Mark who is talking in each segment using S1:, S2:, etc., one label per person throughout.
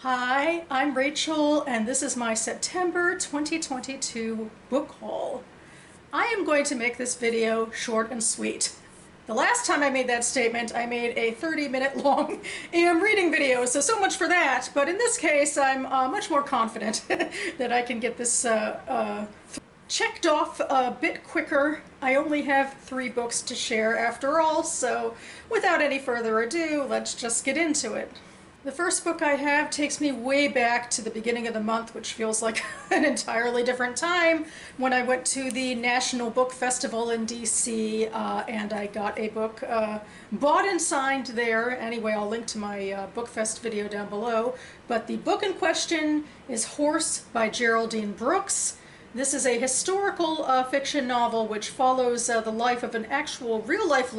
S1: Hi, I'm Rachel, and this is my September 2022 book haul. I am going to make this video short and sweet. The last time I made that statement, I made a 30-minute long AM reading video, so much for that. But in this case, I'm much more confident that I can get this checked off a bit quicker. I only have 3 books to share after all, so without any further ado, let's just get into it. The first book I have takes me way back to the beginning of the month, which feels like an entirely different time, when I went to the National Book Festival in DC, and I got a book bought and signed there. Anyway, I'll link to my BookFest video down below. But the book in question is Horse by Geraldine Brooks. This is a historical fiction novel which follows the life of an actual real-life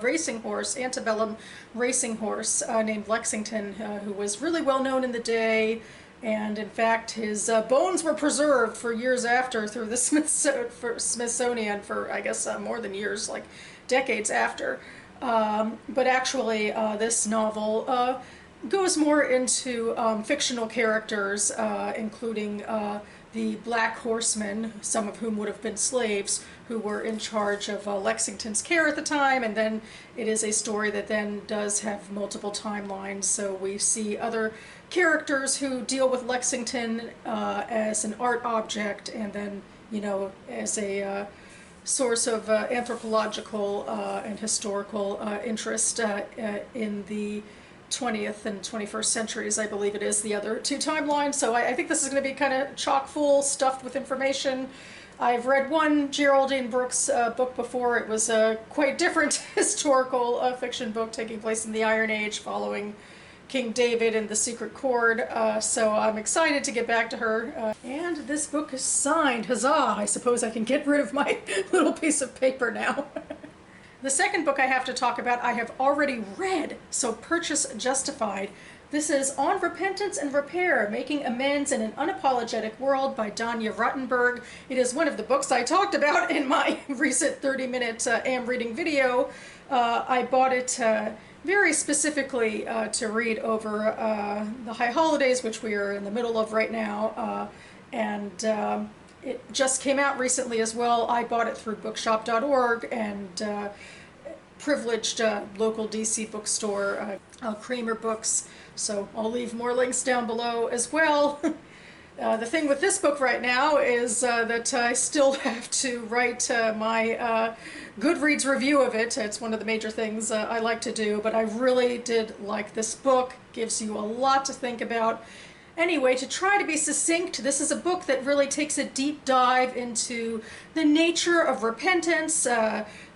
S1: racing horse, antebellum racing horse named Lexington, who was really well known in the day, and in fact his bones were preserved for years after through the Smithsonian for, I guess, more than years, like decades after. But actually this novel goes more into fictional characters, including the Black Horsemen, some of whom would have been slaves, who were in charge of Lexington's care at the time, and then it is a story that then does have multiple timelines, so we see other characters who deal with Lexington as an art object, and then, you know, as a source of anthropological and historical interest in the 20th and 21st centuries, I believe it is, the other 2 timelines. So I think this is going to be kind of chock full, stuffed with information. I've read one Geraldine Brooks book before. It was a quite different historical fiction book taking place in the Iron Age following King David and the Secret Chord, so I'm excited to get back to her. And this book is signed. Huzzah! I suppose I can get rid of my little piece of paper now. The second book I have to talk about I have already read, so purchase justified. This is On Repentance and Repair, Making Amends in an Unapologetic World by Danya Ruttenberg. It is one of the books I talked about in my recent 30-minute AM reading video. I bought it very specifically to read over the high holidays, which we are in the middle of right now, and it just came out recently as well. I bought it through bookshop.org and privileged local DC bookstore, Kramer Books, so I'll leave more links down below as well. The thing with this book right now is that I still have to write my Goodreads review of it. It's one of the major things I like to do, but I really did like this book. Gives you a lot to think about. Anyway, to try to be succinct, this is a book that really takes a deep dive into the nature of repentance,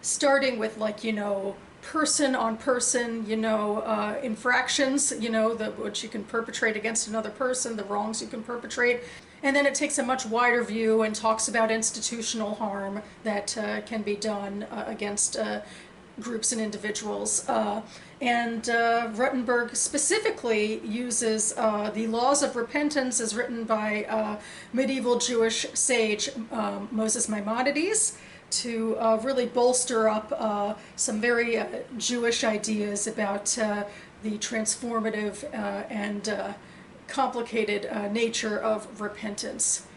S1: starting with, like, you know, person on person, you know, infractions, you know, which you can perpetrate against another person, the wrongs you can perpetrate. And then it takes a much wider view and talks about institutional harm that can be done against groups and individuals. And Ruttenberg specifically uses the Laws of Repentance as written by medieval Jewish sage Moses Maimonides to really bolster up some very Jewish ideas about the transformative and complicated nature of repentance.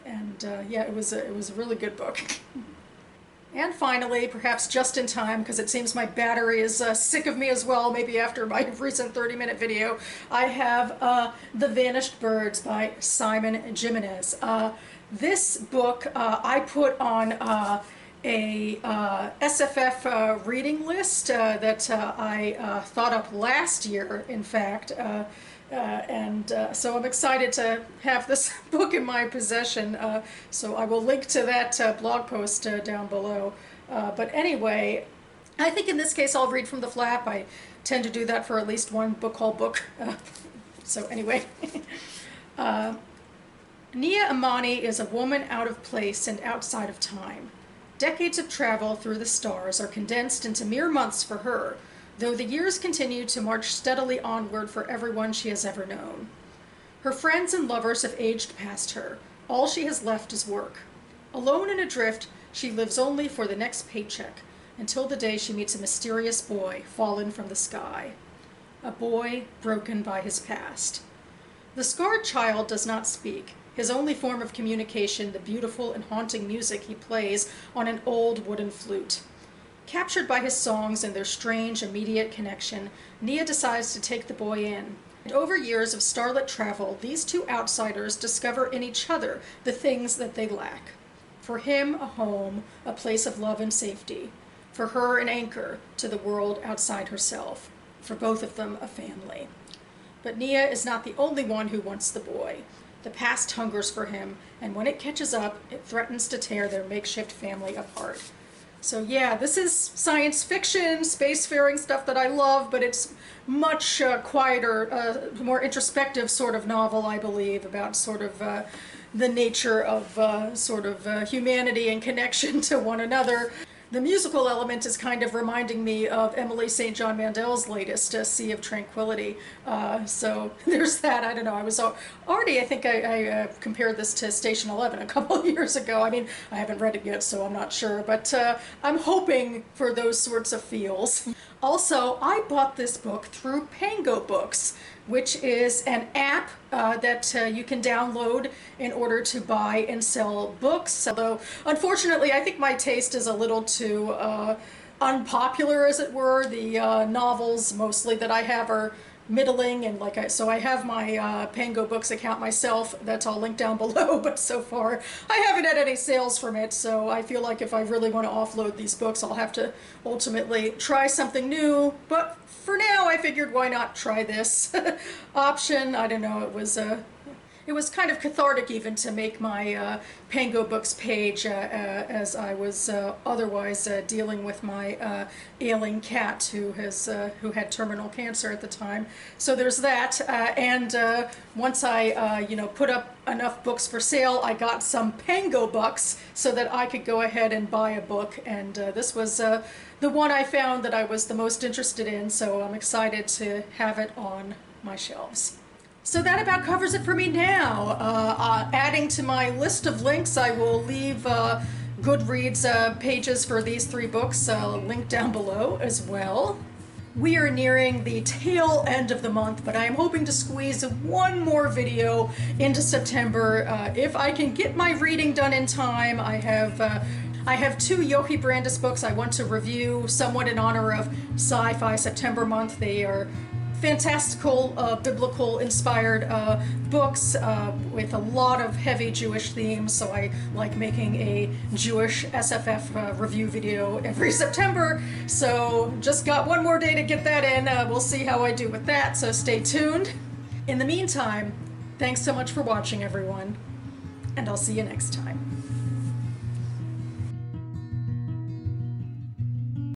S1: And yeah, it was a really good book. And finally, perhaps just in time, because it seems my battery is sick of me as well, maybe after my recent 30-minute video, I have The Vanished Birds by Simon Jimenez. This book I put on a SFF reading list that I thought up last year, in fact. So I'm excited to have this book in my possession, so I will link to that blog post down below. But anyway, I think in this case I'll read from the flap. I tend to do that for at least one book haul book. So anyway, Nia Amani is a woman out of place and outside of time. Decades of travel through the stars are condensed into mere months for her, though the years continue to march steadily onward for everyone she has ever known. Her friends and lovers have aged past her. All she has left is work. Alone and adrift, she lives only for the next paycheck, until the day she meets a mysterious boy fallen from the sky. A boy broken by his past. The scarred child does not speak. His only form of communication, the beautiful and haunting music he plays on an old wooden flute. Captured by his songs and their strange, immediate connection, Nia decides to take the boy in. And over years of starlit travel, these two outsiders discover in each other the things that they lack. For him, a home, a place of love and safety. For her, an anchor to the world outside herself. For both of them, a family. But Nia is not the only one who wants the boy. The past hungers for him, and when it catches up, it threatens to tear their makeshift family apart. So yeah, this is science fiction, spacefaring stuff that I love, but it's much quieter, more introspective sort of novel, I believe, about sort of the nature of humanity and connection to one another. The musical element is kind of reminding me of Emily St. John Mandel's latest, Sea of Tranquility. So there's that. I don't know. I was already, I think I compared this to Station 11 a couple of years ago. I mean, I haven't read it yet, so I'm not sure. But I'm hoping for those sorts of feels. Also, I bought this book through Pango Books, which is an app that you can download in order to buy and sell books. Although, unfortunately, I think my taste is a little too unpopular, as it were. The novels, mostly, that I have are middling, and so I have my Pango Books account myself. That's all linked down below, but so far I haven't had any sales from it, so I feel like if I really want to offload these books, I'll have to ultimately try something new. But for now, I figured, why not try this option? I don't know, it was kind of cathartic even to make my Pango Books page as I was otherwise dealing with my ailing cat who had terminal cancer at the time. So there's that. And once I put up enough books for sale, I got some Pango Bucks so that I could go ahead and buy a book. And this was the one I found that I was the most interested in. So I'm excited to have it on my shelves. So that about covers it for me now. Adding to my list of links, I will leave Goodreads pages for these 3 books linked down below as well. We are nearing the tail end of the month, but I am hoping to squeeze one more video into September. If I can get my reading done in time, I have 2 Yochi Brandis books I want to review, somewhat in honor of Sci-Fi September month. They are fantastical, biblical inspired books with a lot of heavy Jewish themes, so I like making a Jewish SFF review video every September. So just got one more day to get that in. We'll see how I do with that, so stay tuned. In the meantime, thanks so much for watching, everyone, and I'll see you next time.